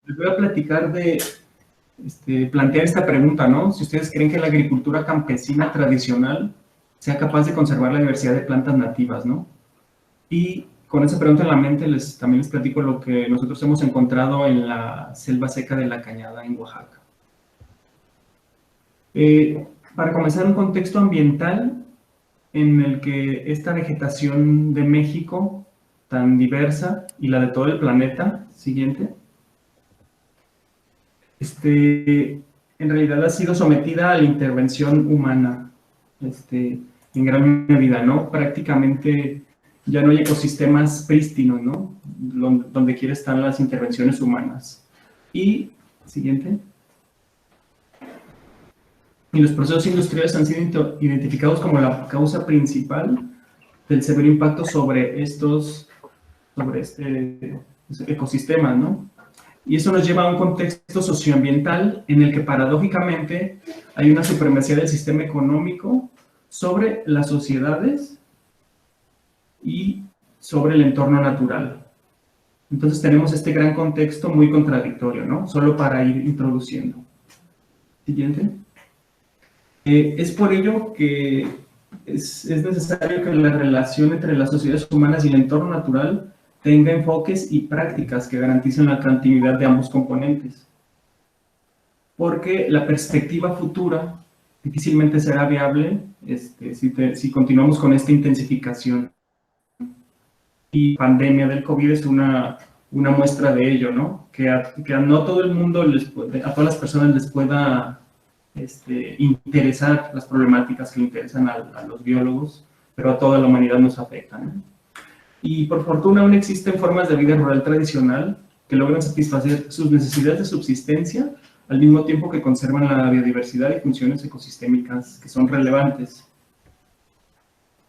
les voy a platicar de plantear esta pregunta, ¿no? Si ustedes creen que la agricultura campesina tradicional sea capaz de conservar la diversidad de plantas nativas, ¿no? Y con esa pregunta en la mente, también les platico lo que nosotros hemos encontrado en la selva seca de la Cañada en Oaxaca. Para comenzar, un contexto ambiental en el que esta vegetación de México, tan diversa, y la de todo el planeta, siguiente, en realidad ha sido sometida a la intervención humana, en gran medida, ¿no? Prácticamente ya no hay ecosistemas prístinos, ¿no? Donde quiera están las intervenciones humanas. Y, siguiente. Y los procesos industriales han sido identificados como la causa principal del severo impacto sobre estos ecosistemas, ¿no? Y eso nos lleva a un contexto socioambiental en el que paradójicamente hay una supremacía del sistema económico sobre las sociedades y sobre el entorno natural. Entonces tenemos este gran contexto muy contradictorio, ¿no? Solo para ir introduciendo. Siguiente. Es por ello que es necesario que la relación entre las sociedades humanas y el entorno natural tenga enfoques y prácticas que garanticen la continuidad de ambos componentes. Porque la perspectiva futura difícilmente será viable si continuamos con esta intensificación. Y la pandemia del COVID es una muestra de ello, ¿no? Que a no todo el mundo, a todas las personas les pueda interesar las problemáticas que interesan a los biólogos, pero a toda la humanidad nos afectan, ¿no? Y por fortuna aún existen formas de vida rural tradicional que logran satisfacer sus necesidades de subsistencia al mismo tiempo que conservan la biodiversidad y funciones ecosistémicas que son relevantes.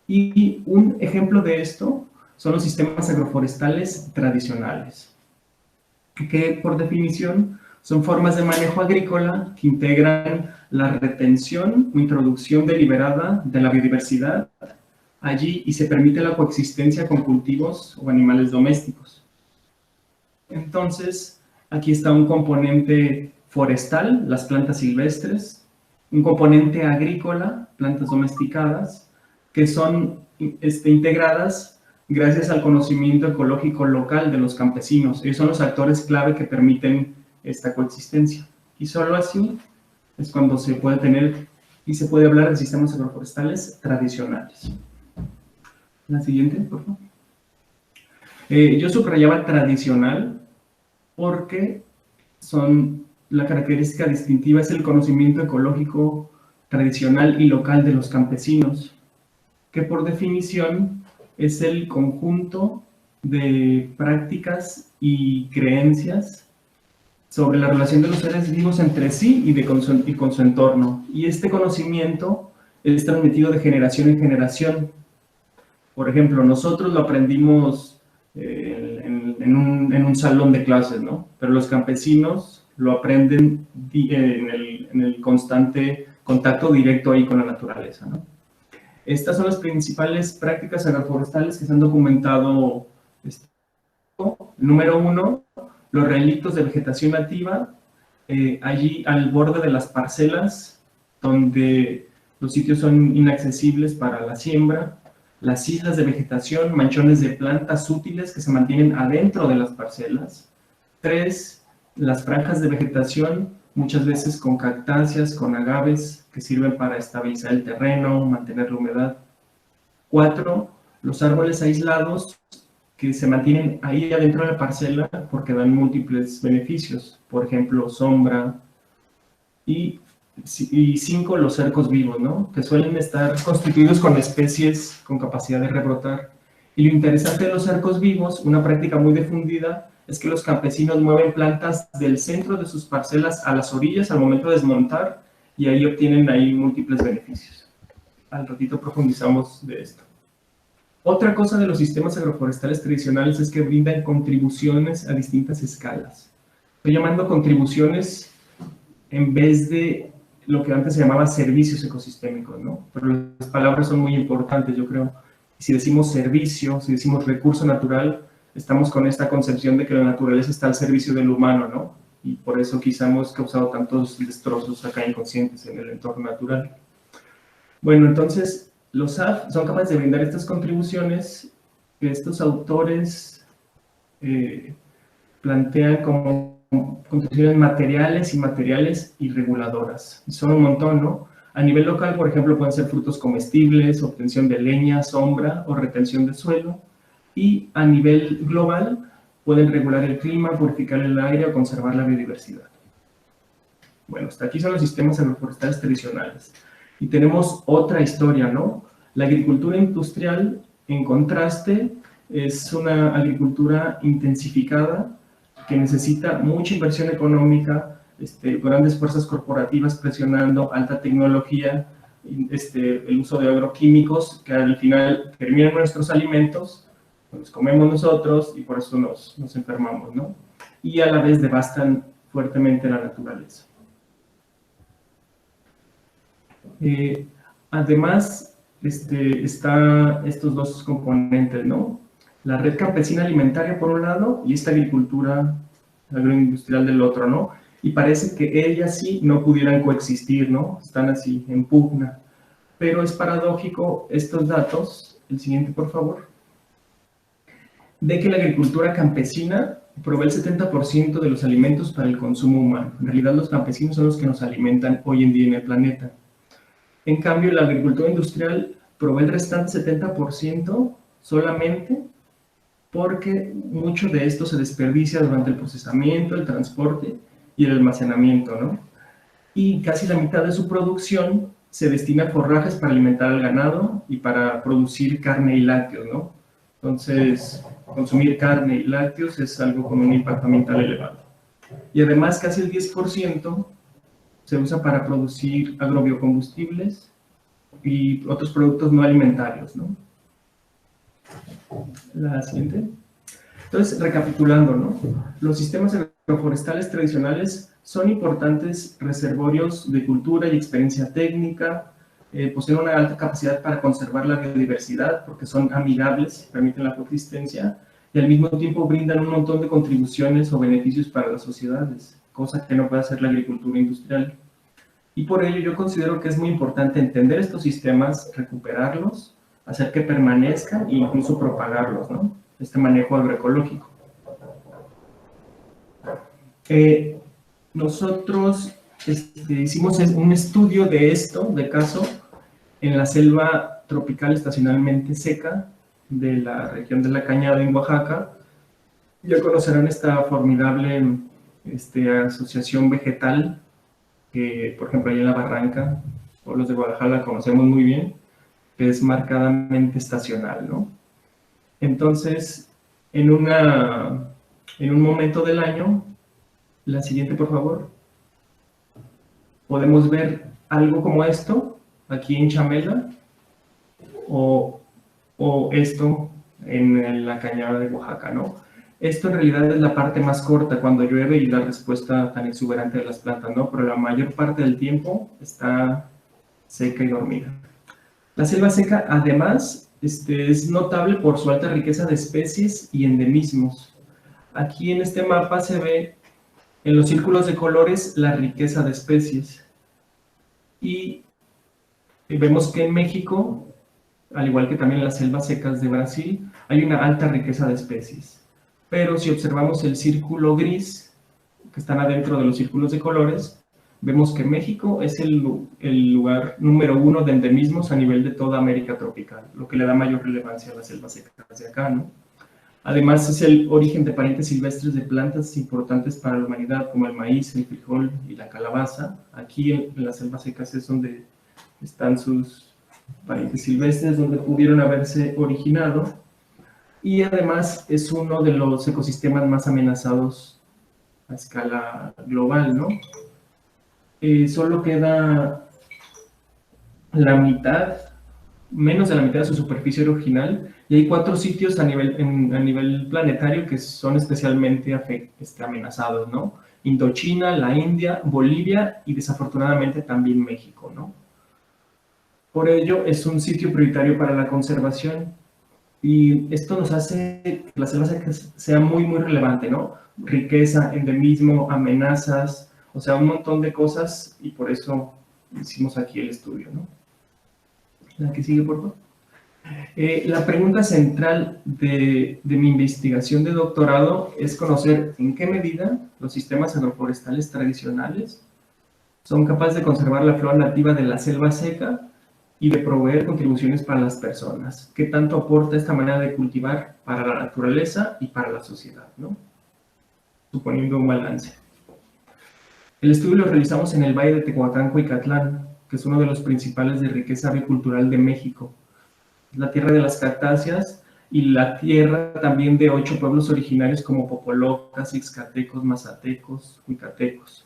Y un ejemplo de esto son los sistemas agroforestales tradicionales, que por definición son formas de manejo agrícola que integran la retención o introducción deliberada de la biodiversidad allí y se permite la coexistencia con cultivos o animales domésticos. Entonces, aquí está un componente forestal, las plantas silvestres, un componente agrícola, plantas domesticadas, que son integradas gracias al conocimiento ecológico local de los campesinos. Ellos son los actores clave que permiten esta coexistencia. Y solo así es cuando se puede tener y se puede hablar de sistemas agroforestales tradicionales. La siguiente, por favor. Yo subrayaba tradicional porque la característica distintiva es el conocimiento ecológico tradicional y local de los campesinos, que por definición es el conjunto de prácticas y creencias sobre la relación de los seres vivos entre sí y con su entorno. Y este conocimiento es transmitido de generación en generación. Por ejemplo, nosotros lo aprendimos en un salón de clases, ¿no? Pero los campesinos lo aprenden en el constante contacto directo ahí con la naturaleza, ¿no? Estas son las principales prácticas agroforestales que se han documentado. Número 1, los relictos de vegetación nativa, allí al borde de las parcelas, donde los sitios son inaccesibles para la siembra, las islas de vegetación, manchones de plantas útiles que se mantienen adentro de las parcelas. 3, las franjas de vegetación, muchas veces con cactáceas, con agaves, que sirven para estabilizar el terreno, mantener la humedad. 4, los árboles aislados, que se mantienen ahí adentro de la parcela porque dan múltiples beneficios, por ejemplo, sombra. Y 5, los cercos vivos, ¿no? Que suelen estar constituidos con especies con capacidad de rebrotar. Y lo interesante de los cercos vivos, una práctica muy difundida, es que los campesinos mueven plantas del centro de sus parcelas a las orillas al momento de desmontar y ahí obtienen múltiples beneficios. Al ratito profundizamos de esto. Otra cosa de los sistemas agroforestales tradicionales es que brindan contribuciones a distintas escalas. Estoy llamando contribuciones en vez de lo que antes se llamaba servicios ecosistémicos, ¿no? Pero las palabras son muy importantes, yo creo. Si decimos servicio, si decimos recurso natural, estamos con esta concepción de que la naturaleza está al servicio del humano, ¿no? y por eso quizá hemos causado tantos destrozos acá inconscientes en el entorno natural. Bueno, entonces los SAF son capaces de brindar estas contribuciones que estos autores plantean como contribuciones materiales y reguladoras. Y son un montón, ¿no? A nivel local, por ejemplo, pueden ser frutos comestibles, obtención de leña, sombra o retención de suelo. Y a nivel global, pueden regular el clima, purificar el aire o conservar la biodiversidad. Bueno, hasta aquí son los sistemas agroforestales tradicionales. Y tenemos otra historia, ¿no? La agricultura industrial, en contraste, es una agricultura intensificada que necesita mucha inversión económica, grandes fuerzas corporativas presionando, alta tecnología, el uso de agroquímicos que al final terminan nuestros alimentos, los comemos nosotros y por eso nos enfermamos, ¿no? Y a la vez devastan fuertemente la naturaleza. Además, están estos dos componentes, ¿no? La red campesina alimentaria por un lado y esta agricultura agroindustrial del otro, ¿no? Y parece que ellas sí no pudieran coexistir, ¿no? Están así, en pugna. Pero es paradójico estos datos, el siguiente por favor, de que la agricultura campesina provee el 70% de los alimentos para el consumo humano. En realidad los campesinos son los que nos alimentan hoy en día en el planeta. En cambio, la agricultura industrial provee el restante 70% solamente porque mucho de esto se desperdicia durante el procesamiento, el transporte y el almacenamiento, ¿no? Y casi la mitad de su producción se destina a forrajes para alimentar al ganado y para producir carne y lácteos, ¿no? Entonces, consumir carne y lácteos es algo con un impacto ambiental elevado. Y además, casi el 10% se usa para producir agrobiocombustibles y otros productos no alimentarios, ¿no? La siguiente. Entonces, recapitulando, ¿no? Los sistemas agroforestales tradicionales son importantes reservorios de cultura y experiencia técnica, poseen una alta capacidad para conservar la biodiversidad porque son amigables, permiten la coexistencia y al mismo tiempo brindan un montón de contribuciones o beneficios para las sociedades, cosa que no puede hacer la agricultura industrial. Y por ello yo considero que es muy importante entender estos sistemas, recuperarlos, hacer que permanezcan e incluso propagarlos, ¿no? Este manejo agroecológico. Nosotros hicimos un estudio de esto, de caso, en la selva tropical estacionalmente seca de la región de La Cañada en Oaxaca. Ya conocerán esta formidable asociación vegetal que, por ejemplo, ahí en La Barranca, o los de Guadalajara la conocemos muy bien, que es marcadamente estacional, ¿no? Entonces, en un momento del año, la siguiente, por favor, podemos ver algo como esto, aquí en Chamela, o esto en la Cañada de Oaxaca, ¿no? Esto en realidad es la parte más corta cuando llueve y la respuesta tan exuberante de las plantas, ¿no? Pero la mayor parte del tiempo está seca y dormida. La selva seca, además, es notable por su alta riqueza de especies y endemismos. Aquí en este mapa se ve en los círculos de colores la riqueza de especies. Y vemos que en México, al igual que también en las selvas secas de Brasil, hay una alta riqueza de especies. Pero si observamos el círculo gris, que están adentro de los círculos de colores, vemos que México es el lugar número 1 de endemismos a nivel de toda América tropical, lo que le da mayor relevancia a las selvas secas de acá, ¿no? Además, es el origen de parientes silvestres de plantas importantes para la humanidad, como el maíz, el frijol y la calabaza. Aquí en las selvas secas es donde están sus parientes silvestres, donde pudieron haberse originado. Y además es uno de los ecosistemas más amenazados a escala global, ¿no? Solo queda la mitad, menos de la mitad de su superficie original, y hay 4 sitios a nivel planetario que son especialmente amenazados, ¿no? Indochina, la India, Bolivia y desafortunadamente también México, ¿no? Por ello es un sitio prioritario para la conservación. Y esto nos hace que la selva seca sea muy, muy relevante, ¿no? Riqueza, endemismo, amenazas, o sea, un montón de cosas, y por eso hicimos aquí el estudio, ¿no? La que sigue, por favor. La pregunta central de mi investigación de doctorado es conocer en qué medida los sistemas agroforestales tradicionales son capaces de conservar la flora nativa de la selva seca y de proveer contribuciones para las personas. ¿Qué tanto aporta esta manera de cultivar para la naturaleza y para la sociedad, ¿no? Suponiendo un balance. El estudio lo realizamos en el Valle de Tehuacán, Icatlán, que es uno de los principales de riqueza avicultural de México. La tierra de las cactáceas y la tierra también de 8 pueblos originarios como popolocas, ixcatecos, mazatecos, huicatecos.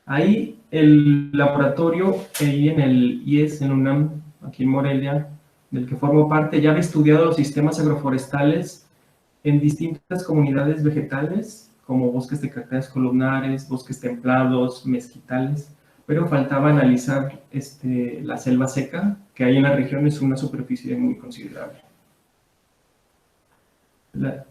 Ahí el laboratorio, ahí en el IES, en UNAM, aquí en Morelia, del que formo parte, ya había estudiado los sistemas agroforestales en distintas comunidades vegetales, como bosques de cactáceas columnares, bosques templados, mezquitales, pero faltaba analizar la selva seca, que hay en la región es una superficie muy considerable.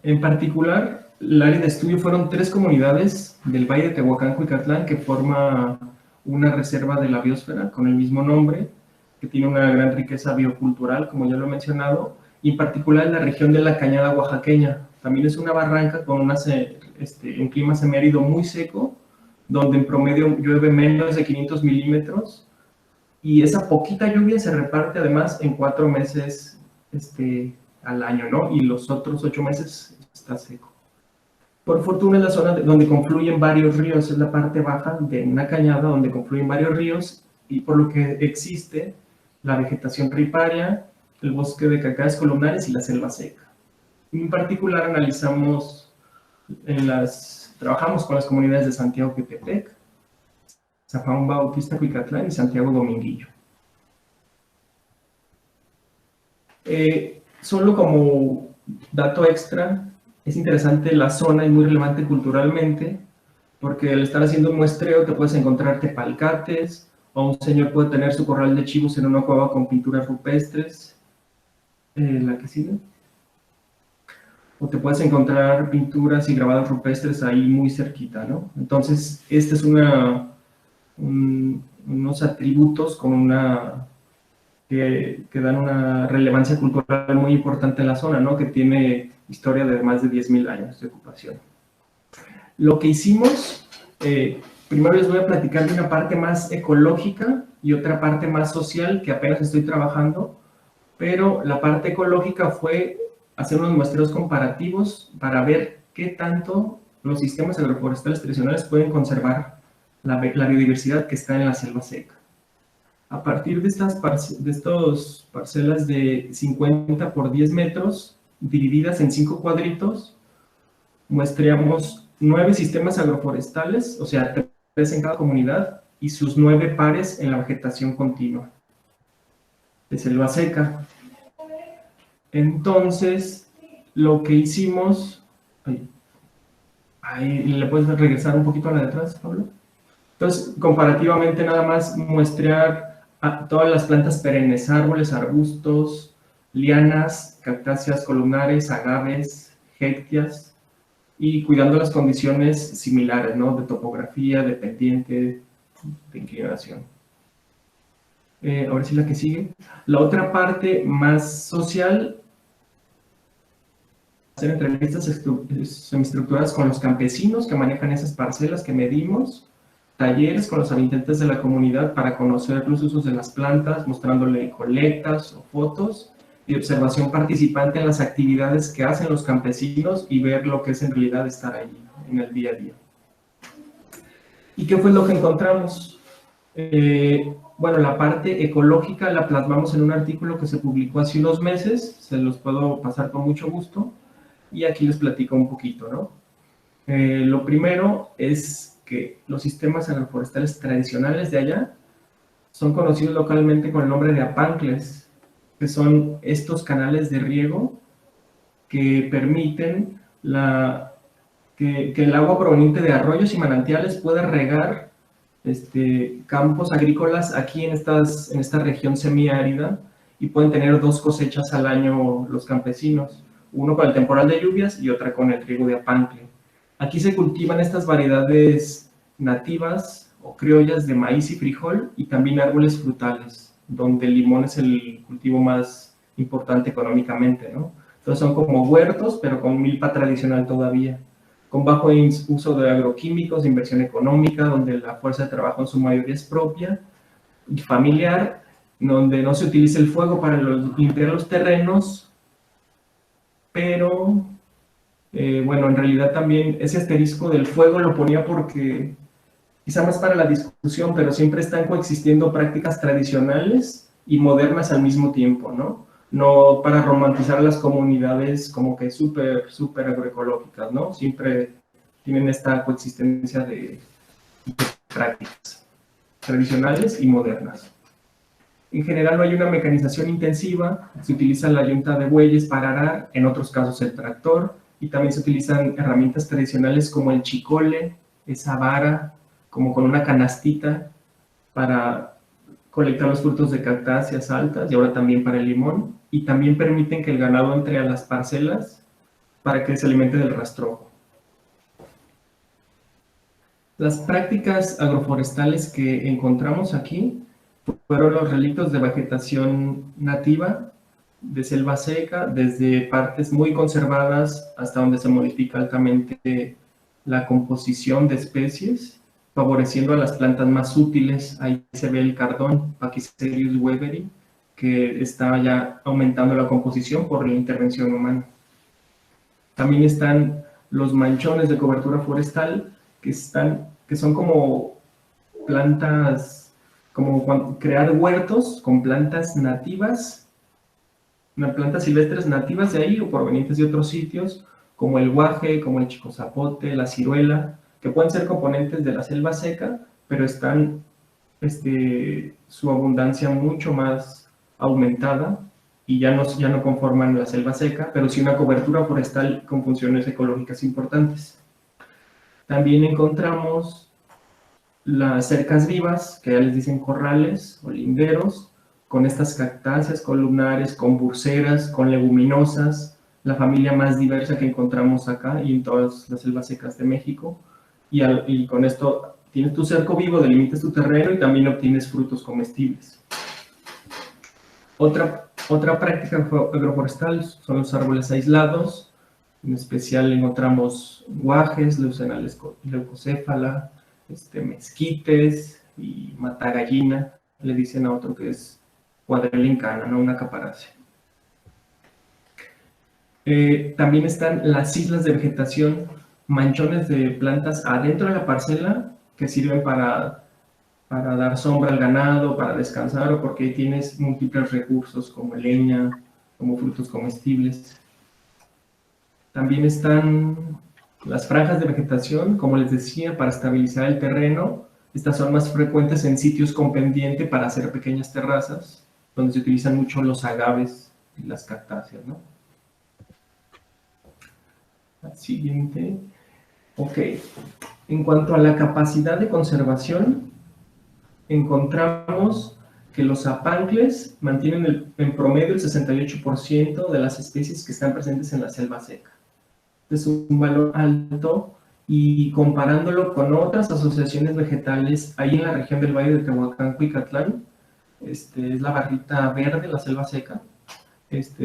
En particular, el área de estudio fueron 3 comunidades del Valle de Tehuacán, Icatlán, que forma una reserva de la biosfera con el mismo nombre, que tiene una gran riqueza biocultural, como ya lo he mencionado, y en particular en la región de la Cañada Oaxaqueña. También es una barranca con un clima semiárido muy seco, donde en promedio llueve menos de 500 milímetros, y esa poquita lluvia se reparte además en 4 meses al año, ¿no? Y los otros 8 meses está seco. Por fortuna es la zona donde confluyen varios ríos, es la parte baja de una cañada donde confluyen varios ríos, y por lo que existe la vegetación riparia, el bosque de cactáceas columnares y la selva seca. En particular trabajamos con las comunidades de Santiago Quetepec, San Juan Bautista Cuicatlán y Santiago Dominguillo. Solo como dato extra, es interesante la zona y muy relevante culturalmente, porque al estar haciendo un muestreo te puedes encontrar tepalcates, o un señor puede tener su corral de chivos en una cueva con pinturas rupestres, la que sigue, o te puedes encontrar pinturas y grabados rupestres ahí muy cerquita, ¿no? Entonces, este es unos atributos con que dan una relevancia cultural muy importante en la zona, ¿no? Que tiene historia de más de 10.000 años de ocupación. Lo que hicimos, primero les voy a platicar de una parte más ecológica y otra parte más social que apenas estoy trabajando, pero la parte ecológica fue hacer unos muestreos comparativos para ver qué tanto los sistemas agroforestales tradicionales pueden conservar la biodiversidad que está en la selva seca. A partir de estas parcelas de 50 por 10 metros, divididas en 5 cuadritos, muestreamos 9 sistemas agroforestales, o sea, 3 en cada comunidad, y sus 9 pares en la vegetación continua de selva seca. Entonces, lo que hicimos... Ahí, ¿le puedes regresar un poquito a la de atrás, Pablo? Entonces, comparativamente nada más muestrear a todas las plantas perennes, árboles, arbustos, lianas, cactáceas columnares, agaves, hectias, y cuidando las condiciones similares, ¿no? De topografía, de pendiente, de inclinación. Ahora sí la que sigue. La otra parte más social, hacer entrevistas semiestructuradas con los campesinos que manejan esas parcelas que medimos, talleres con los habitantes de la comunidad para conocer los usos de las plantas, mostrándole colectas o fotos, y observación participante en las actividades que hacen los campesinos y ver lo que es en realidad estar allí, en el día a día. ¿Y qué fue lo que encontramos? Bueno, la parte ecológica la plasmamos en un artículo que se publicó hace unos meses, se los puedo pasar con mucho gusto, y aquí les platico un poquito, ¿no? Lo primero es que los sistemas agroforestales tradicionales de allá son conocidos localmente con el nombre de apancles, que son estos canales de riego que permiten que el agua proveniente de arroyos y manantiales pueda regar campos agrícolas aquí en esta región semiárida y pueden tener 2 cosechas al año los campesinos, uno con el temporal de lluvias y otra con el trigo de apancle. Aquí se cultivan estas variedades nativas o criollas de maíz y frijol y también árboles frutales, donde el limón es el cultivo más importante económicamente, ¿no? Entonces son como huertos, pero con milpa tradicional todavía, con bajo uso de agroquímicos, de inversión económica, donde la fuerza de trabajo en su mayoría es propia y familiar, donde no se utiliza el fuego para limpiar los terrenos, pero bueno, en realidad también ese asterisco del fuego lo ponía porque, quizá más para la discusión, pero siempre están coexistiendo prácticas tradicionales y modernas al mismo tiempo, ¿no? No para romantizar las comunidades como que súper agroecológicas, ¿no? Siempre tienen esta coexistencia de prácticas tradicionales y modernas. En general no hay una mecanización intensiva, se utiliza la yunta de bueyes para arar, en otros casos el tractor, y también se utilizan herramientas tradicionales como el chicole, esa vara, como con una canastita para colectar los frutos de cactáceas altas y ahora también para el limón, y también permiten que el ganado entre a las parcelas para que se alimente del rastrojo. Las prácticas agroforestales que encontramos aquí fueron los relictos de vegetación nativa, de selva seca, desde partes muy conservadas hasta donde se modifica altamente la composición de especies, favoreciendo a las plantas más útiles. Ahí se ve el cardón, Pachyserius weberi, que está ya aumentando la composición por la intervención humana. También están los manchones de cobertura forestal, que son como plantas, como crear huertos con plantas nativas, plantas silvestres nativas de ahí o provenientes de otros sitios, como el guaje, como el chicozapote, la ciruela, que pueden ser componentes de la selva seca, pero están su abundancia mucho más aumentada y ya no conforman la selva seca, pero sí una cobertura forestal con funciones ecológicas importantes. También encontramos las cercas vivas, que ya les dicen corrales o linderos, con estas cactáceas columnares, con burseras, con leguminosas, la familia más diversa que encontramos acá y en todas las selvas secas de México. Y con esto tienes tu cerco vivo, delimitas tu terreno y también obtienes frutos comestibles. Otra práctica agroforestal son los árboles aislados. En especial encontramos guajes, leucocéfala, mezquites y matagallina. Le dicen a otro que es cuadrilincana, no una caparácea. También están las islas de vegetación, manchones de plantas adentro de la parcela que sirven para dar sombra al ganado, para descansar o porque tienes múltiples recursos como leña, como frutos comestibles. También están las franjas de vegetación, como les decía, para estabilizar el terreno. Estas son más frecuentes en sitios con pendiente para hacer pequeñas terrazas, donde se utilizan mucho los agaves y las cactáceas, ¿no? La siguiente. Ok. En cuanto a la capacidad de conservación, encontramos que los apancles mantienen en promedio el 68% de las especies que están presentes en la selva seca. Es un valor alto y comparándolo con otras asociaciones vegetales, ahí en la región del Valle de Tehuacán-Cuicatlán, es la barrita verde, la selva seca, es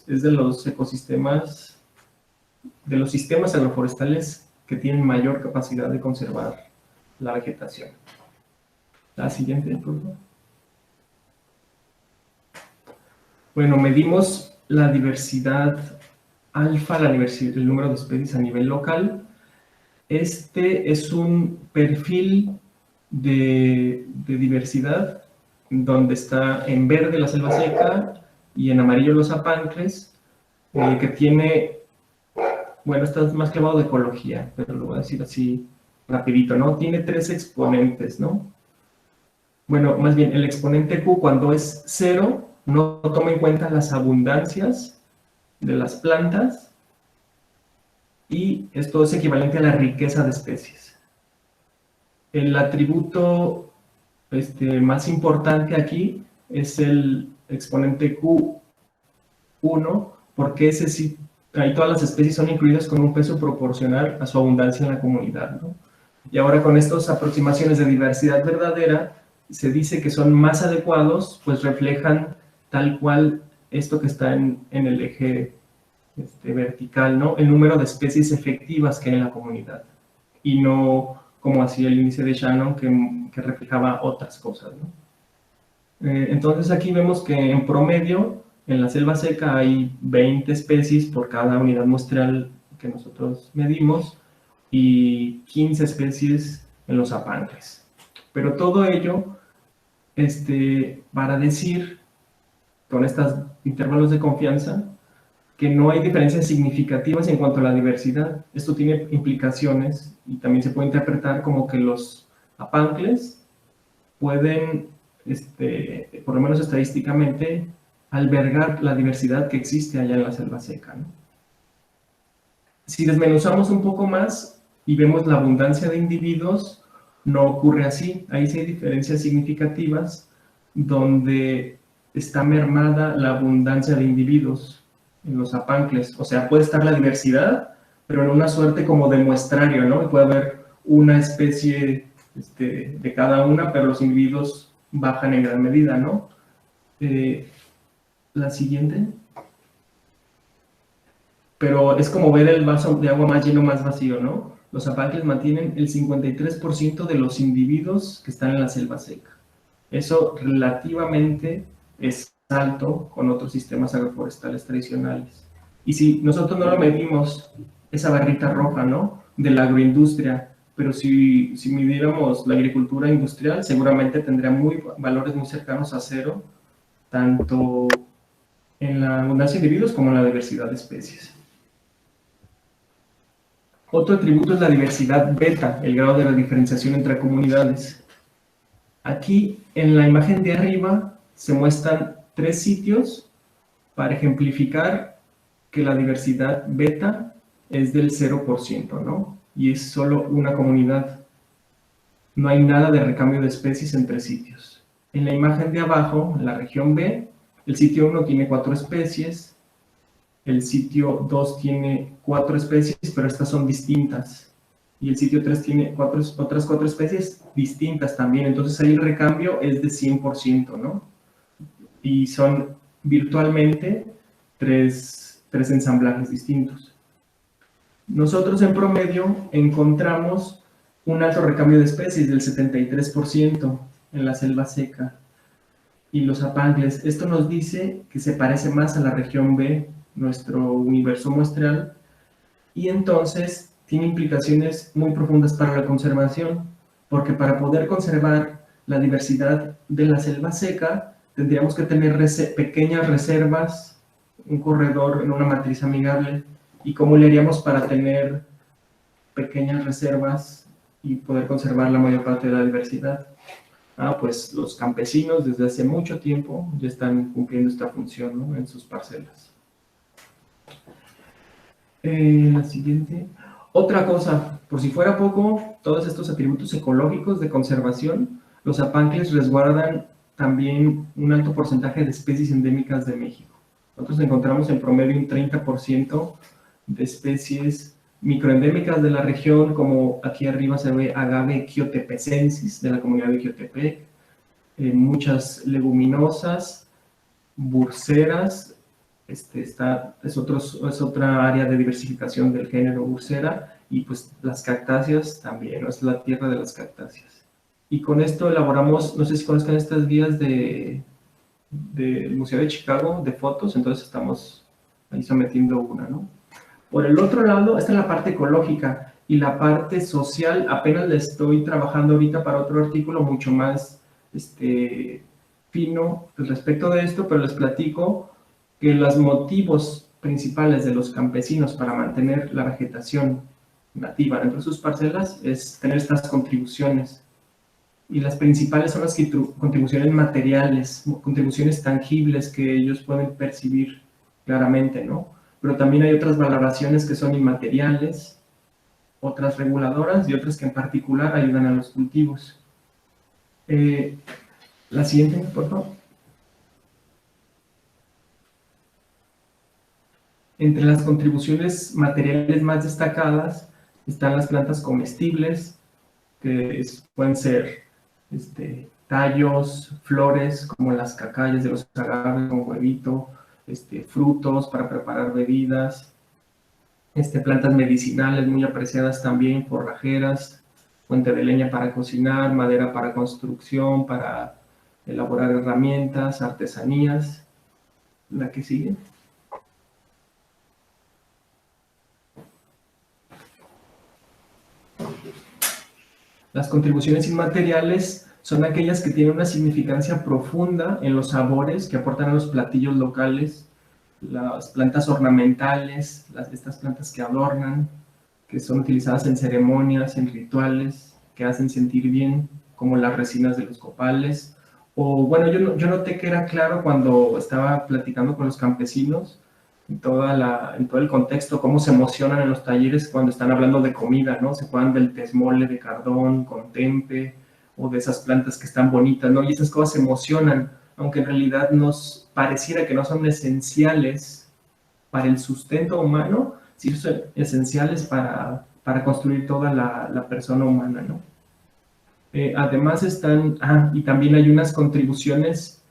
de los ecosistemas, de los sistemas agroforestales que tienen mayor capacidad de conservar la vegetación. La siguiente, por favor. Bueno, medimos la diversidad alfa, el número de especies a nivel local. Este es un perfil de diversidad donde está en verde la selva seca y en amarillo los apancles, que tiene, bueno, esto es más clavado de ecología, pero lo voy a decir así rapidito, ¿no? Tiene 3 exponentes, ¿no? Bueno, más bien, el exponente Q cuando es 0 no toma en cuenta las abundancias de las plantas y esto es equivalente a la riqueza de especies. El atributo más importante aquí es el exponente Q1, porque ese sí, ahí todas las especies son incluidas con un peso proporcional a su abundancia en la comunidad, ¿no? Y ahora con estas aproximaciones de diversidad verdadera, se dice que son más adecuados, pues reflejan tal cual esto que está en el eje vertical, ¿no? El número de especies efectivas que hay en la comunidad, y no como hacía el índice de Shannon, que reflejaba otras cosas, ¿no? Entonces aquí vemos que en promedio, en la selva seca hay 20 especies por cada unidad muestral que nosotros medimos, y 15 especies en los apangles. Pero todo ello para decir, con estos intervalos de confianza, que no hay diferencias significativas en cuanto a la diversidad. Esto tiene implicaciones y también se puede interpretar como que los apangles pueden, por lo menos estadísticamente, albergar la diversidad que existe allá en la selva seca, ¿no? Si desmenuzamos un poco más y vemos la abundancia de individuos, no ocurre así. Ahí sí hay diferencias significativas donde está mermada la abundancia de individuos en los apangles. O sea, puede estar la diversidad, pero en una suerte como de muestrario, ¿no? Y puede haber una especie de cada una, pero los individuos bajan en gran medida, ¿no? La siguiente. Pero es como ver el vaso de agua más lleno, más vacío, ¿no? Los apangles mantienen el 53% de los individuos que están en la selva seca. Eso relativamente es alto con otros sistemas agroforestales tradicionales. Y si nosotros no lo medimos, esa barrita roja, ¿no? De la agroindustria, pero si midiéramos la agricultura industrial, seguramente tendría valores muy cercanos a cero, tanto en la abundancia de individuos como en la diversidad de especies. Otro atributo es la diversidad beta, el grado de la diferenciación entre comunidades. Aquí, en la imagen de arriba, se muestran 3 sitios para ejemplificar que la diversidad beta es del 0%, ¿no? Y es solo una comunidad. No hay nada de recambio de especies entre sitios. En la imagen de abajo, en la región B, el sitio 1 tiene 4 especies, el sitio 2 tiene 4 especies, pero estas son distintas. Y el sitio 3 tiene otras 4 especies distintas también. Entonces ahí el recambio es de 100%, ¿no? Y son virtualmente 3 ensamblajes distintos. Nosotros en promedio encontramos un alto recambio de especies del 73% en la selva seca y los apangles. Esto nos dice que se parece más a la región B, nuestro universo muestral, y entonces tiene implicaciones muy profundas para la conservación, porque para poder conservar la diversidad de la selva seca tendríamos que tener pequeñas reservas, un corredor en una matriz amigable. ¿Y cómo le haríamos para tener pequeñas reservas y poder conservar la mayor parte de la diversidad? Pues los campesinos desde hace mucho tiempo ya están cumpliendo esta función, ¿no? En sus parcelas. La siguiente. Otra cosa, por si fuera poco, todos estos atributos ecológicos de conservación, los apangles resguardan también un alto porcentaje de especies endémicas de México. Nosotros encontramos en promedio un 30% de especies microendémicas de la región, como aquí arriba se ve agave quiotepecensis de la comunidad de Quiotepec, muchas leguminosas, burseras. Es otra área de diversificación del género Bursera, y pues las cactáceas también, ¿no? Es la tierra de las cactáceas. Y con esto elaboramos, no sé si conozcan estas guías del Museo de Chicago de fotos, entonces estamos ahí sometiendo una, ¿no? Por el otro lado, esta es la parte ecológica, y la parte social apenas la estoy trabajando ahorita para otro artículo mucho más fino respecto de esto, pero les platico que los motivos principales de los campesinos para mantener la vegetación nativa dentro de sus parcelas es tener estas contribuciones. Y las principales son las contribuciones materiales, contribuciones tangibles que ellos pueden percibir claramente, ¿no? Pero también hay otras valoraciones que son inmateriales, otras reguladoras y otras que en particular ayudan a los cultivos. La siguiente, por favor. Entre las contribuciones materiales más destacadas están las plantas comestibles, que pueden ser tallos, flores, como las cacayas de los agaves con huevito, frutos para preparar bebidas, plantas medicinales muy apreciadas también, forrajeras, fuente de leña para cocinar, madera para construcción, para elaborar herramientas, artesanías. La que sigue. Las contribuciones inmateriales son aquellas que tienen una significancia profunda en los sabores que aportan a los platillos locales, las plantas ornamentales, estas plantas que adornan, que son utilizadas en ceremonias, en rituales, que hacen sentir bien, como las resinas de los copales. O bueno, yo noté que era claro cuando estaba platicando con los campesinos, en todo el contexto, cómo se emocionan en los talleres cuando están hablando de comida, ¿no? Se acuerdan del tezmole de cardón con tempe, o de esas plantas que están bonitas, ¿no? Y esas cosas se emocionan, aunque en realidad nos pareciera que no son esenciales para el sustento humano, sí son esenciales para construir toda la persona humana, ¿no? Además están, y también hay unas contribuciones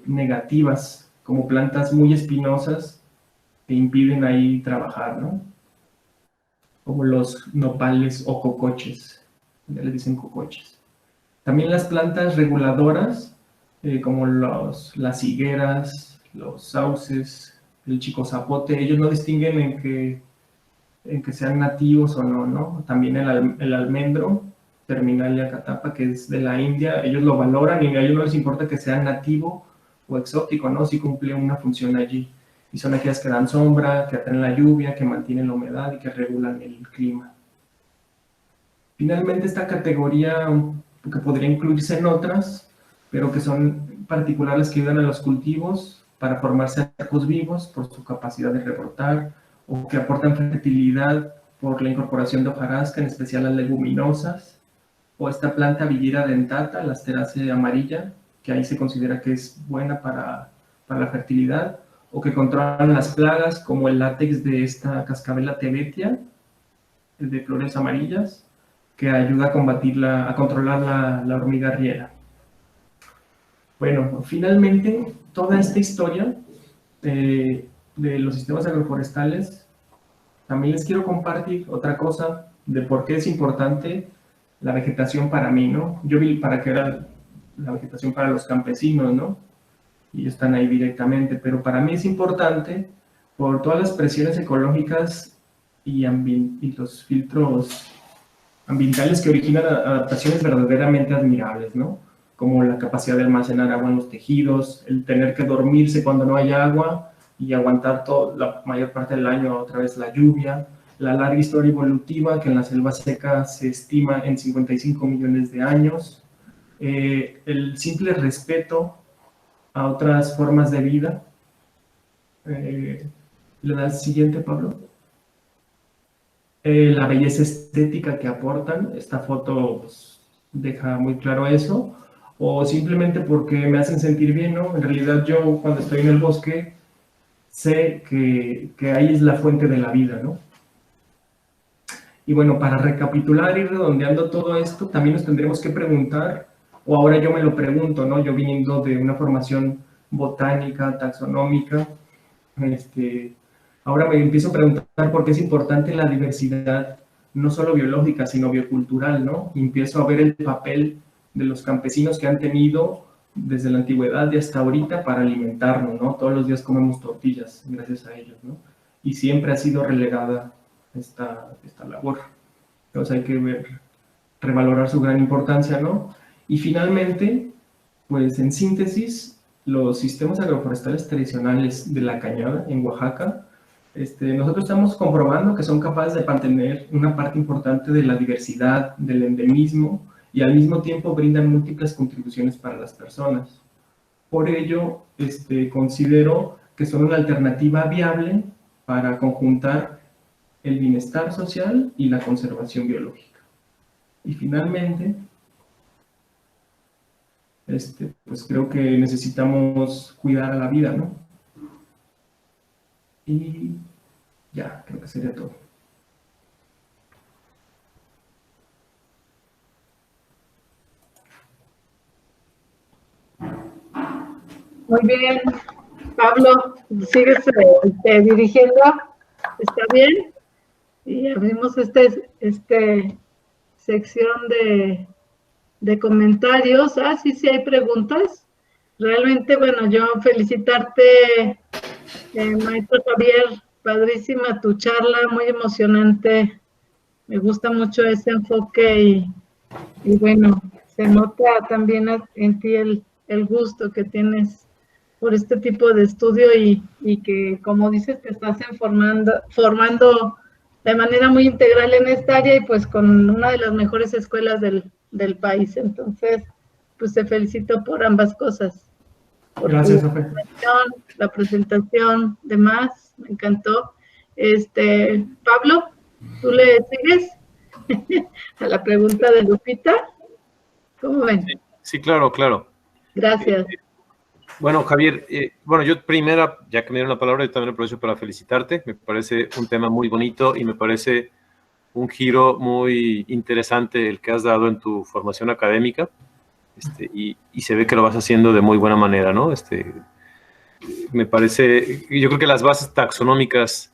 negativas, como plantas muy espinosas que impiden ahí trabajar, ¿no? Como los nopales o cocoches, ya les dicen cocoches. También las plantas reguladoras, como las higueras, los sauces, el chico zapote, ellos no distinguen en que sean nativos o no, ¿no? También el almendro, Terminalia catapa, que es de la India, ellos lo valoran y a ellos no les importa que sea nativo o exótico, ¿no? Sí cumple una función allí. Y son aquellas que dan sombra, que atraen la lluvia, que mantienen la humedad y que regulan el clima. Finalmente, esta categoría, que podría incluirse en otras, pero que son particulares que ayudan a los cultivos para formarse arcos vivos por su capacidad de rebrotar, o que aportan fertilidad por la incorporación de hojarasca, en especial las leguminosas, o esta planta villera dentata, la Asteraceae amarilla, que ahí se considera que es buena para la fertilidad, o que controlan las plagas, como el látex de esta Cascabela tebetia, el de flores amarillas, que ayuda a a controlar la hormiga riera. Bueno, finalmente, toda esta historia de los sistemas agroforestales, también les quiero compartir otra cosa de por qué es importante la vegetación para mí, ¿no? Yo vi para qué era la vegetación para los campesinos, ¿no? Y están ahí directamente, pero para mí es importante por todas las presiones ecológicas y los filtros ambientales que originan adaptaciones verdaderamente admirables, ¿no? Como la capacidad de almacenar agua en los tejidos, el tener que dormirse cuando no hay agua y aguantar la mayor parte del año otra vez la lluvia, la larga historia evolutiva que en la selva seca se estima en 55 millones de años, el simple respeto a otras formas de vida. ¿Le da el siguiente, Pablo? La belleza estética que aportan, esta foto pues, deja muy claro eso, o simplemente porque me hacen sentir bien, ¿no? En realidad yo cuando estoy en el bosque sé que ahí es la fuente de la vida, ¿no? Y bueno, para recapitular y redondeando todo esto, también nos tendremos que preguntar, o ahora yo me lo pregunto, ¿no? Yo viniendo de una formación botánica, taxonómica, ahora me empiezo a preguntar por qué es importante la diversidad, no solo biológica, sino biocultural, ¿no? Y empiezo a ver el papel de los campesinos que han tenido desde la antigüedad y hasta ahorita para alimentarnos, ¿no? Todos los días comemos tortillas gracias a ellos, ¿no? Y siempre ha sido relegada esta labor. Entonces hay que revalorar su gran importancia, ¿no? Y finalmente, pues en síntesis, los sistemas agroforestales tradicionales de la cañada en Oaxaca, nosotros estamos comprobando que son capaces de mantener una parte importante de la diversidad, del endemismo, y al mismo tiempo brindan múltiples contribuciones para las personas. Por ello, considero que son una alternativa viable para conjuntar el bienestar social y la conservación biológica. Y finalmente, pues creo que necesitamos cuidar a la vida, ¿no? Y ya, creo que sería todo. Muy bien, Pablo, sigues dirigiendo, ¿está bien? Y abrimos sección de comentarios. Sí, sí hay preguntas. Realmente, bueno, yo felicitarte, maestro Javier, padrísima tu charla, muy emocionante. Me gusta mucho ese enfoque y bueno, se nota también en ti el gusto que tienes por este tipo de estudio y que, como dices, te estás formando de manera muy integral en esta área y pues con una de las mejores escuelas del país. Entonces, pues te felicito por ambas cosas, por tu Gracias, Rafael. presentación, la presentación, demás, me encantó. Pablo, ¿tú le sigues a la pregunta de Lupita? ¿Cómo ven? Sí, sí, claro, claro. Gracias. Bueno, Javier, bueno, yo primero, ya que me dieron la palabra, yo también aprovecho para felicitarte. Me parece un tema muy bonito y me parece un giro muy interesante el que has dado en tu formación académica. Y se ve que lo vas haciendo de muy buena manera, ¿no? Me parece, yo creo que las bases taxonómicas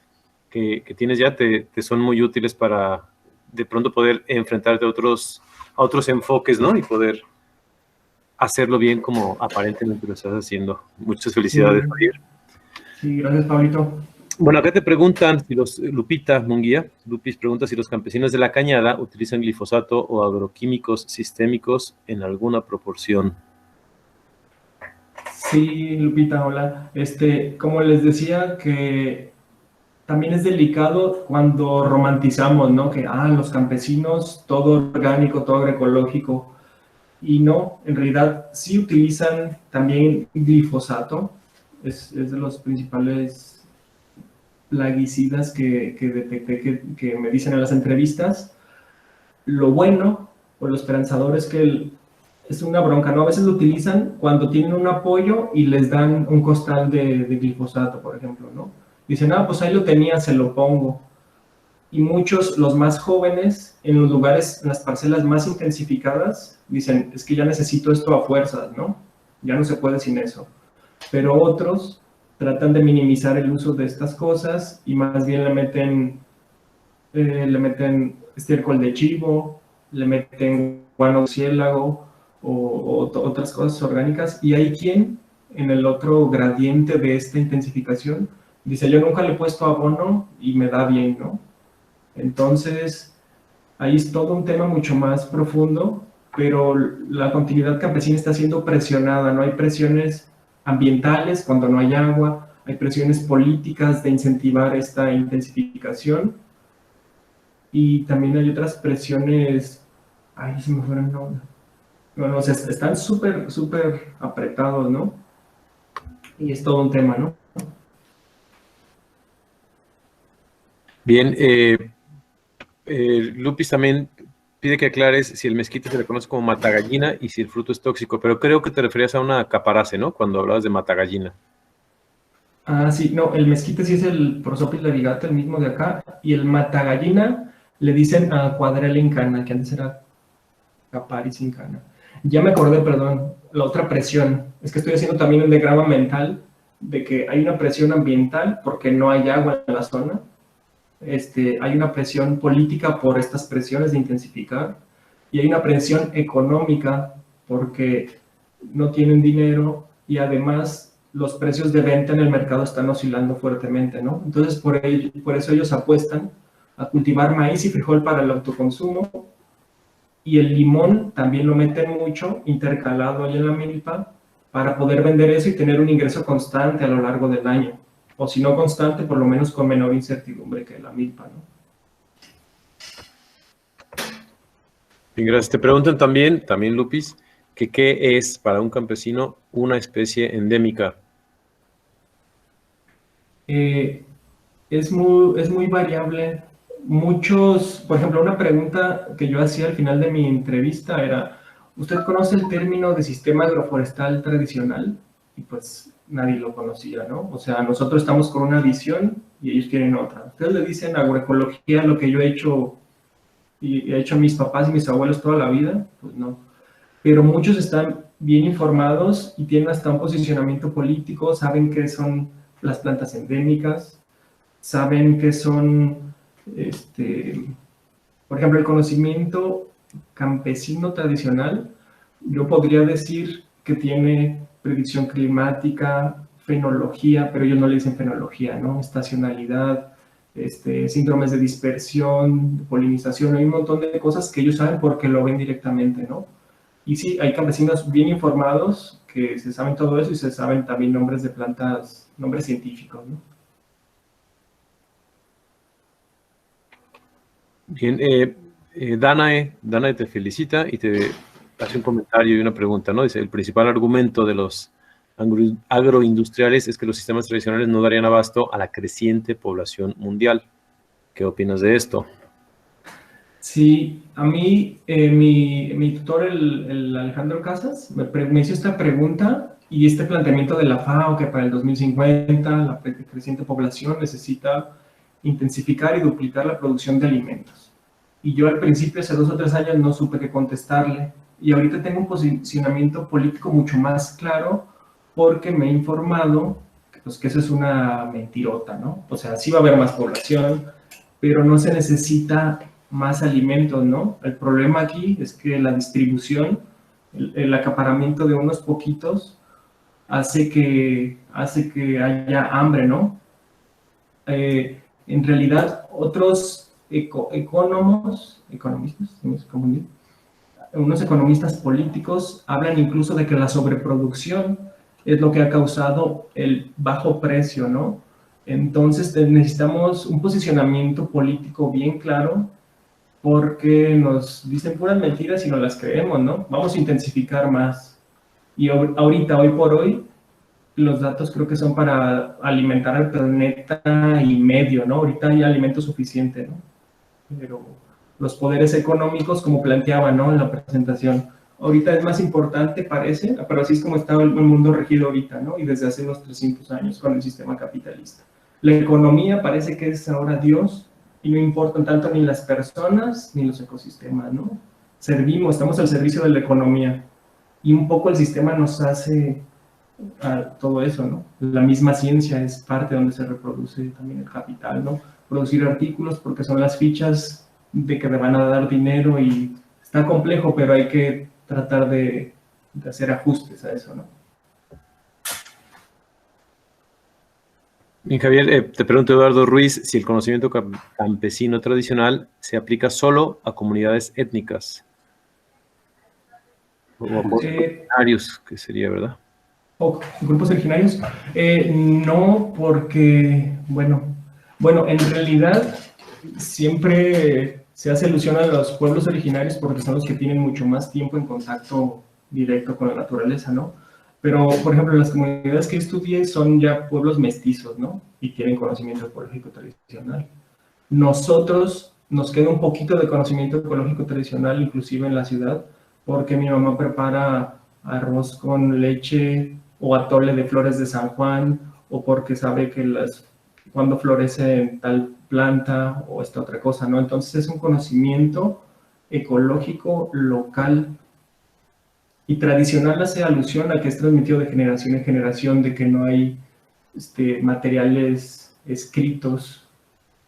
que tienes ya te son muy útiles para de pronto poder enfrentarte a otros enfoques, ¿no? Y poder hacerlo bien como aparentemente lo estás haciendo. Muchas felicidades, Sí, Javier. sí, gracias, Pablito. Bueno, acá te preguntan, Lupita Munguía, Lupis pregunta si los campesinos de la Cañada utilizan glifosato o agroquímicos sistémicos en alguna proporción. Sí, Lupita, hola. Como les decía, que también es delicado cuando romantizamos, ¿no? Que, los campesinos, todo orgánico, todo agroecológico. Y no, en realidad sí utilizan también glifosato. Es de los principales plaguicidas que detecté que me dicen en las entrevistas. Lo bueno o lo esperanzador es que es una bronca, ¿no? A veces lo utilizan cuando tienen un apoyo y les dan un costal de glifosato, por ejemplo, ¿no? Dicen, pues ahí lo tenía, se lo pongo. Y muchos, los más jóvenes, en los lugares, en las parcelas más intensificadas, dicen, es que ya necesito esto a fuerzas, ¿no? Ya no se puede sin eso. Pero otros tratan de minimizar el uso de estas cosas y más bien le meten estiércol de chivo, le meten guano o otras cosas orgánicas. Y hay quien, en el otro gradiente de esta intensificación, dice, yo nunca le he puesto abono y me da bien, ¿no? Entonces, ahí es todo un tema mucho más profundo, pero la continuidad campesina está siendo presionada, ¿no? Hay presiones ambientales cuando no hay agua, hay presiones políticas de incentivar esta intensificación, y también hay otras presiones, se me fueron, no, bueno, o sea, están súper, súper apretados, ¿no? Y es todo un tema, ¿no? Bien, Lupis también pide que aclares si el mezquite se le conoce como matagallina y si el fruto es tóxico, pero creo que te referías a una caparace, ¿no? Cuando hablabas de matagallina. Sí, no, el mezquite sí es el Prosopis larigata, el mismo de acá, y el matagallina le dicen a Quadrella incana, que antes era Caparis incana. Ya me acordé, perdón, la otra presión, es que estoy haciendo también un diagrama mental de que hay una presión ambiental porque no hay agua en la zona, hay una presión política por estas presiones de intensificar, y hay una presión económica porque no tienen dinero y además los precios de venta en el mercado están oscilando fuertemente, ¿no? Entonces, por eso ellos apuestan a cultivar maíz y frijol para el autoconsumo, y el limón también lo meten mucho intercalado ahí en la milpa para poder vender eso y tener un ingreso constante a lo largo del año, o si no constante, por lo menos con menor incertidumbre que la milpa, ¿no? Bien, gracias. Te preguntan también Lupis, que qué es para un campesino una especie endémica. Es muy variable. Muchos, por ejemplo, una pregunta que yo hacía al final de mi entrevista era, ¿usted conoce el término de sistema agroforestal tradicional? Y pues nadie lo conocía, ¿no? O sea, nosotros estamos con una visión y ellos quieren otra. Ustedes le dicen agroecología lo que yo he hecho y he hecho a mis papás y mis abuelos toda la vida, pues no. Pero muchos están bien informados y tienen hasta un posicionamiento político, saben qué son las plantas endémicas, saben qué son, por ejemplo, el conocimiento campesino tradicional. Yo podría decir que tiene predicción climática, fenología, pero ellos no le dicen fenología, ¿no? Estacionalidad, síndromes de dispersión, polinización, hay un montón de cosas que ellos saben porque lo ven directamente, ¿no? Y sí, hay campesinos bien informados que se saben todo eso y se saben también nombres de plantas, nombres científicos, ¿no? Bien, Danae te felicita y te hace un comentario y una pregunta, ¿no? Dice, el principal argumento de los agroindustriales es que los sistemas tradicionales no darían abasto a la creciente población mundial. ¿Qué opinas de esto? Sí, a mí, mi tutor, el Alejandro Casas, me hizo esta pregunta y este planteamiento de la FAO, que para el 2050 la creciente población necesita intensificar y duplicar la producción de alimentos. Y yo al principio, hace 2 o 3 años, no supe qué contestarle. Y ahorita tengo un posicionamiento político mucho más claro porque me he informado pues, que eso es una mentirota, ¿no? O sea, sí va a haber más población, pero no se necesita más alimentos, ¿no? El problema aquí es que la distribución, el acaparamiento de unos poquitos hace que haya hambre, ¿no? En realidad, otros economistas, unos economistas políticos hablan incluso de que la sobreproducción es lo que ha causado el bajo precio, ¿no? Entonces necesitamos un posicionamiento político bien claro porque nos dicen puras mentiras y no las creemos, ¿no? Vamos a intensificar más. Y ahorita, hoy por hoy, los datos creo que son para alimentar al planeta y medio, ¿no? Ahorita hay alimento suficiente, ¿no? Pero los poderes económicos, como planteaba, ¿no? En la presentación, ahorita es más importante, parece, pero así es como está el mundo regido ahorita, ¿no? Y desde hace unos 300 años con el sistema capitalista. La economía parece que es ahora Dios y no importan tanto ni las personas ni los ecosistemas, ¿no? Estamos al servicio de la economía y un poco el sistema nos hace todo eso, ¿no? La misma ciencia es parte donde se reproduce también el capital, ¿no? Producir artículos porque son las fichas de que le van a dar dinero y está complejo, pero hay que tratar de hacer ajustes a eso, ¿no? Bien, Javier, te pregunto, Eduardo Ruiz, si el conocimiento campesino tradicional se aplica solo a comunidades étnicas o a pueblos originarios, que sería, ¿verdad? ¿O grupos originarios? No, porque, bueno, en realidad siempre se hace alusión a los pueblos originarios porque son los que tienen mucho más tiempo en contacto directo con la naturaleza, ¿no? Pero, por ejemplo, las comunidades que estudié son ya pueblos mestizos, ¿no? Y tienen conocimiento ecológico tradicional. Nosotros nos queda un poquito de conocimiento ecológico tradicional, inclusive en la ciudad, porque mi mamá prepara arroz con leche o atole de flores de San Juan, o porque sabe que cuando florece tal planta o esta otra cosa, ¿no? Entonces es un conocimiento ecológico local y tradicional, hace alusión a que es transmitido de generación en generación, de que no hay materiales escritos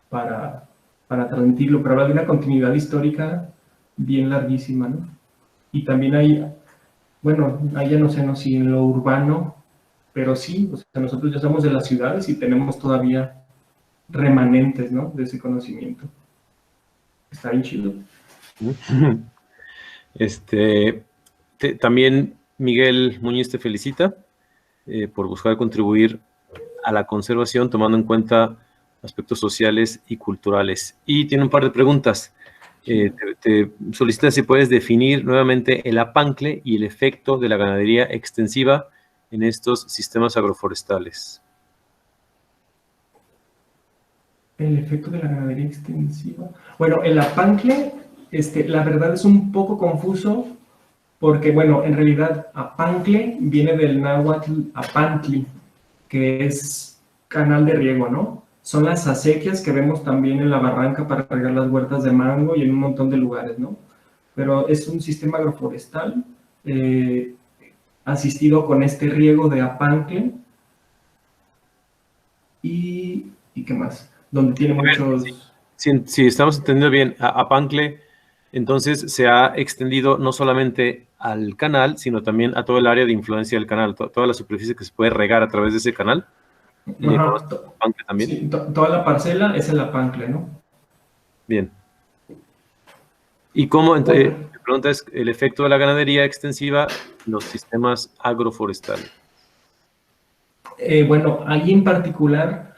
para transmitirlo, pero habla de una continuidad histórica bien larguísima, ¿no? Y también hay, bueno, ahí ya no sé si en lo urbano, pero sí, o sea, nosotros ya somos de las ciudades y tenemos todavía remanentes, ¿no? De ese conocimiento. Está bien chido. También Miguel Muñiz te felicita por buscar contribuir a la conservación tomando en cuenta aspectos sociales y culturales. Y tiene un par de preguntas. Te solicita si puedes definir nuevamente el apancle y el efecto de la ganadería extensiva en estos sistemas agroforestales. El efecto de la ganadería extensiva. Bueno, el apancle, la verdad es un poco confuso porque, bueno, en realidad apancle viene del náhuatl apantli, que es canal de riego, ¿no? son las acequias que vemos también en la barranca para regar las huertas de mango y en un montón de lugares, ¿no? Pero es un sistema agroforestal asistido con este riego de apancle y ¿qué más? Donde tiene muchos... Si estamos entendiendo bien, apancle entonces se ha extendido no solamente al canal, sino también a todo el área de influencia del canal, toda la superficie que se puede regar a través de ese canal. Ajá, apancle también. Sí, toda la parcela es el apancle, ¿no? Bien. ¿Y cómo, mi pregunta es, el efecto de la ganadería extensiva en los sistemas agroforestales? Bueno, ahí en particular,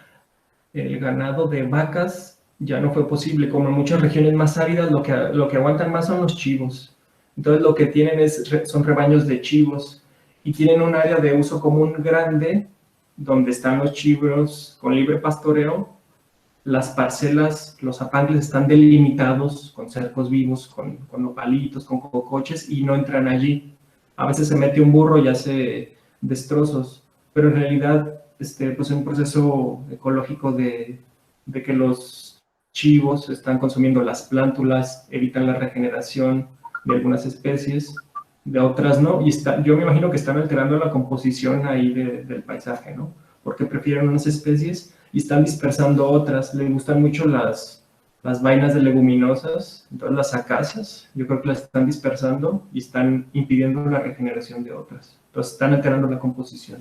el ganado de vacas ya no fue posible. Como en muchas regiones más áridas, lo que aguantan más son los chivos. Entonces lo que tienen son rebaños de chivos y tienen un área de uso común grande donde están los chivos con libre pastoreo. Las parcelas, los apancles están delimitados con cercos vivos, con nopalitos, con cocoches y no entran allí. A veces se mete un burro y hace destrozos, pero en realidad pues es un proceso ecológico de que los chivos están consumiendo las plántulas, evitan la regeneración de algunas especies, de otras no, y yo me imagino que están alterando la composición ahí del paisaje, ¿no? Porque prefieren unas especies y están dispersando otras. Les gustan mucho las vainas de leguminosas, entonces las acacias, yo creo que las están dispersando y están impidiendo la regeneración de otras. Entonces están alterando la composición.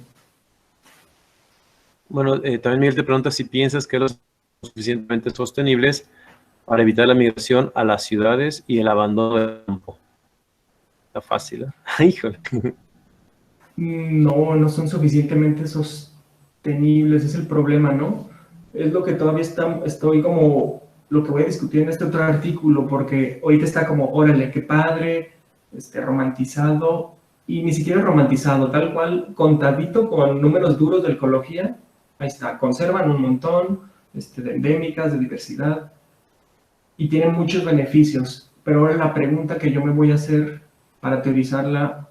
Bueno, también Miguel te pregunta si piensas que los suficientemente sostenibles para evitar la migración a las ciudades y el abandono del campo. Está fácil, ¿eh? Híjole. No son suficientemente sostenibles, es el problema, ¿no? Es lo que todavía estoy como, lo que voy a discutir en este otro artículo, porque ahorita está como, órale, qué padre, romantizado, y ni siquiera romantizado, tal cual, contadito con números duros de ecología, ahí está, conservan un montón, de endémicas, de diversidad, y tienen muchos beneficios, pero ahora la pregunta que yo me voy a hacer para teorizarla,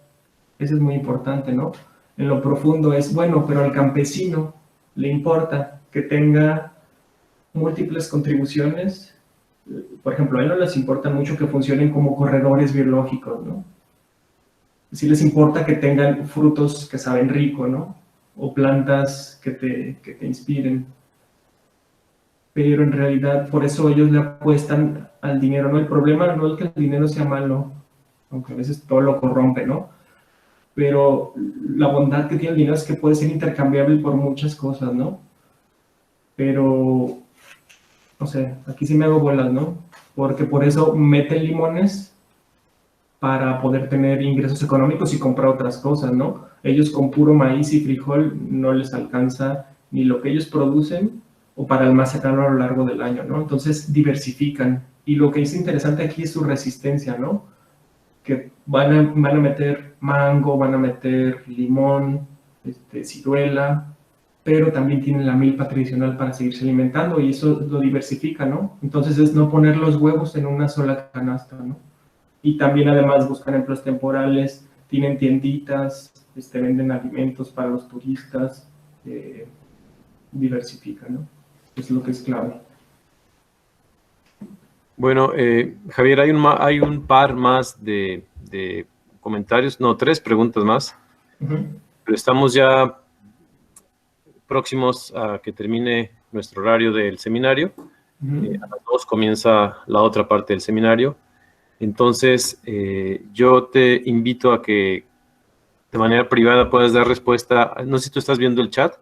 eso es muy importante, ¿no? En lo profundo es, bueno, pero al campesino le importa que tenga múltiples contribuciones. Por ejemplo, a él no les importa mucho que funcionen como corredores biológicos, ¿no? Sí les importa que tengan frutos que saben rico, ¿no? O plantas que te inspiren. Pero en realidad, por eso ellos le apuestan al dinero, ¿no? El problema no es que el dinero sea malo, aunque a veces todo lo corrompe, ¿no? Pero la bondad que tiene el dinero es que puede ser intercambiable por muchas cosas, ¿no? Pero, no sé, aquí sí me hago bolas, ¿no? Porque por eso meten limones para poder tener ingresos económicos y comprar otras cosas, ¿no? Ellos con puro maíz y frijol no les alcanza ni lo que ellos producen o para almacenarlo a lo largo del año, ¿no? Entonces diversifican. Y lo que es interesante aquí es su resistencia, ¿no? Que van a meter mango, van a meter limón, ciruela, pero también tienen la milpa tradicional para seguirse alimentando y eso lo diversifica, ¿no? Entonces es no poner los huevos en una sola canasta, ¿no? Y también además buscan empleos temporales, tienen tienditas, venden alimentos para los turistas, diversifican, ¿no? Es lo que es clave. Bueno, Javier, hay un par más de comentarios, no, 3 preguntas más, pero estamos ya próximos a que termine nuestro horario del seminario. A las 2 comienza la otra parte del seminario. Entonces, yo te invito a que de manera privada puedas dar respuesta. No sé si tú estás viendo el chat.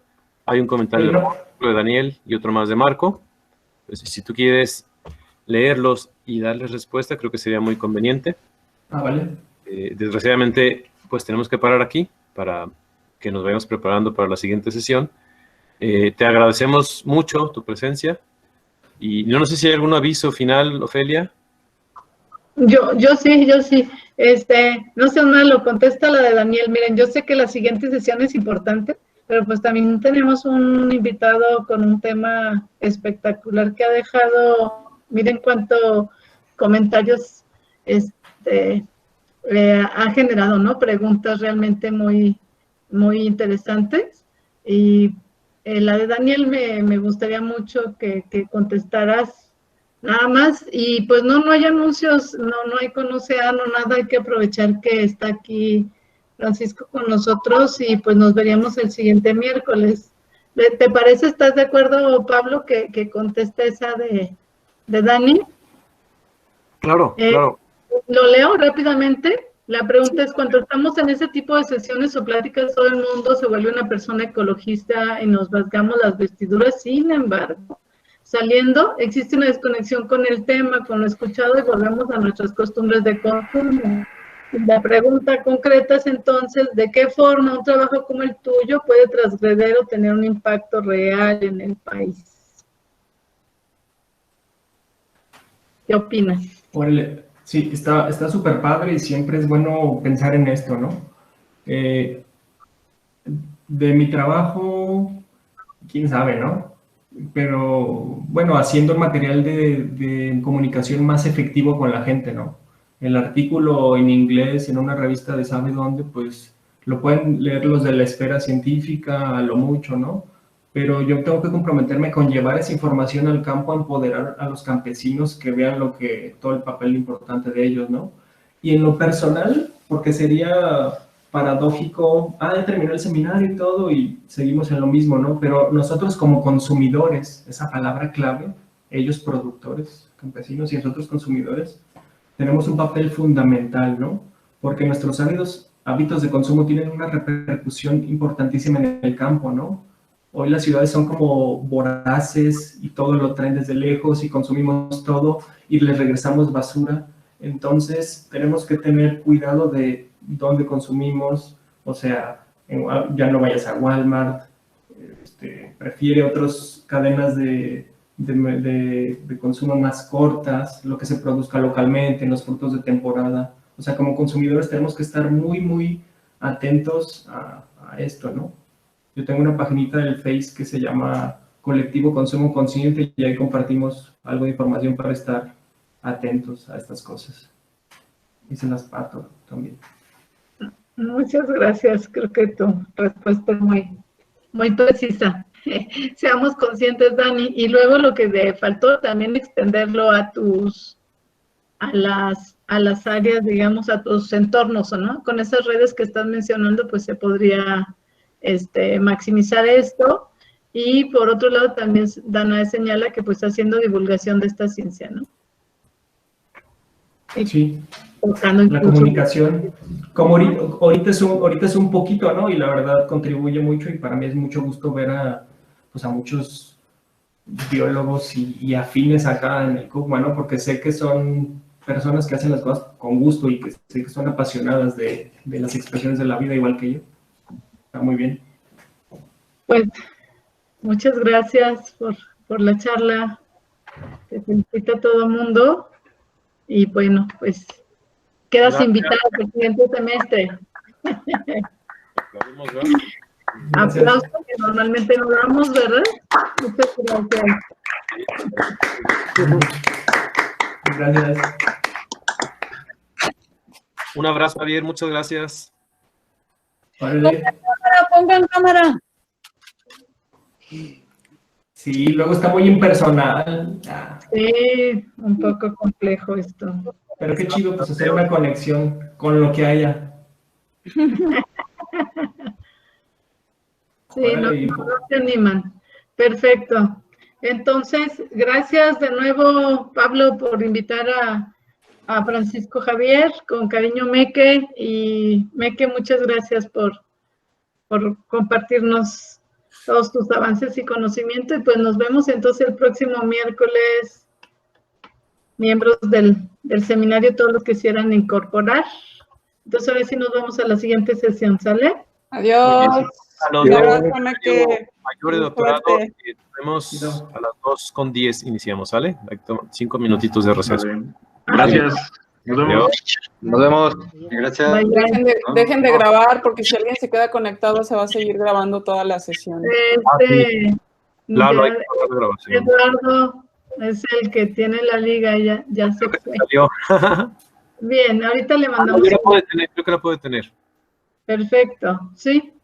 Hay un comentario de Daniel y otro más de Marco. Entonces, si tú quieres leerlos y darles respuesta, creo que sería muy conveniente. Vale. Desgraciadamente, pues tenemos que parar aquí para que nos vayamos preparando para la siguiente sesión. Te agradecemos mucho tu presencia. Y yo no sé si hay algún aviso final, Ofelia. Yo sí. No seas malo, contesta la de Daniel. Miren, yo sé que la siguiente sesión es importante, pero pues también tenemos un invitado con un tema espectacular que ha dejado, miren cuánto comentarios ha generado, ¿no? Preguntas realmente muy, muy interesantes. Y la de Daniel me gustaría mucho que contestaras nada más. Y pues no hay anuncios, no hay con Océano, nada, hay que aprovechar que está aquí Francisco con nosotros y pues nos veríamos el siguiente miércoles. ¿Te parece, estás de acuerdo, Pablo, que conteste esa de Dani? Claro, claro. Lo leo rápidamente. La pregunta es, cuando estamos en ese tipo de sesiones o pláticas, todo el mundo se vuelve una persona ecologista y nos rasgamos las vestiduras. Sin embargo, saliendo, existe una desconexión con el tema, con lo escuchado y volvemos a nuestras costumbres de consumo. La pregunta concreta es entonces, ¿de qué forma un trabajo como el tuyo puede transgredir o tener un impacto real en el país? ¿Qué opinas? Sí, está súper padre y siempre es bueno pensar en esto, ¿no? De mi trabajo, quién sabe, ¿no? Pero, bueno, haciendo el material de comunicación más efectivo con la gente, ¿no? El artículo en inglés en una revista de sabe dónde, pues lo pueden leer los de la esfera científica a lo mucho, ¿no? Pero yo tengo que comprometerme con llevar esa información al campo, a empoderar a los campesinos que vean todo el papel importante de ellos, ¿no? Y en lo personal, porque sería paradójico, ya terminó el seminario y todo y seguimos en lo mismo, ¿no? Pero nosotros como consumidores, esa palabra clave, ellos productores, campesinos y nosotros consumidores, tenemos un papel fundamental, ¿no? Porque nuestros hábitos de consumo tienen una repercusión importantísima en el campo, ¿no? Hoy las ciudades son como voraces y todo lo traen desde lejos y consumimos todo y les regresamos basura. Entonces tenemos que tener cuidado de dónde consumimos, o sea, ya no vayas a Walmart, prefiere otras cadenas de consumo más cortas, lo que se produzca localmente, los frutos de temporada. O sea, como consumidores tenemos que estar muy, muy atentos a esto, ¿no? Yo tengo una paginita del Face que se llama Colectivo Consumo Consciente y ahí compartimos algo de información para estar atentos a estas cosas. Y se las paso también. Muchas gracias. Creo que tu respuesta es muy precisa. Seamos conscientes, Dani. Y luego lo que te faltó, también extenderlo a las áreas, digamos, a tus entornos, ¿no? Con esas redes que estás mencionando, pues se podría maximizar esto. Y por otro lado, también Danae señala que pues está haciendo divulgación de esta ciencia, ¿no? Sí, la comunicación, como ahorita es un poquito, ¿no? Y la verdad contribuye mucho y para mí es mucho gusto ver a muchos biólogos y afines acá en el CUCMA, ¿no? Porque sé que son personas que hacen las cosas con gusto y que sé que son apasionadas de las expresiones de la vida igual que yo. Está muy bien. Pues muchas gracias por la charla. Te felicito a todo el mundo. Y bueno, pues quedas invitado al siguiente semestre. Aplausos que normalmente no damos, ¿verdad? Muchas gracias. Gracias. Un abrazo, Javier. Muchas gracias. Pongan cámara. Sí, luego está muy impersonal. Sí, un poco complejo esto. Pero qué chido, pues hacer una conexión con lo que haya. Sí, no se animan. Perfecto. Entonces, gracias de nuevo, Pablo, por invitar a Francisco Javier, con cariño Meque, y Meque, muchas gracias por compartirnos todos tus avances y conocimiento, y pues nos vemos entonces el próximo miércoles, miembros del seminario, todos los que quisieran incorporar. Entonces ahora sí nos vamos a la siguiente sesión, ¿sale? Adiós. Mayor de doctorado, tenemos a las 2:10 iniciamos, ¿sale? 5 minutitos de receso. Gracias. Nos vemos. Nos vemos. Gracias. Dejen de grabar, porque si alguien se queda conectado se va a seguir grabando toda la sesión. Claro, hay que grabar la grabación. Eduardo es el que tiene la liga, ya se fue. Bien, ahorita le mandamos. Creo que la puede tener. Perfecto, sí.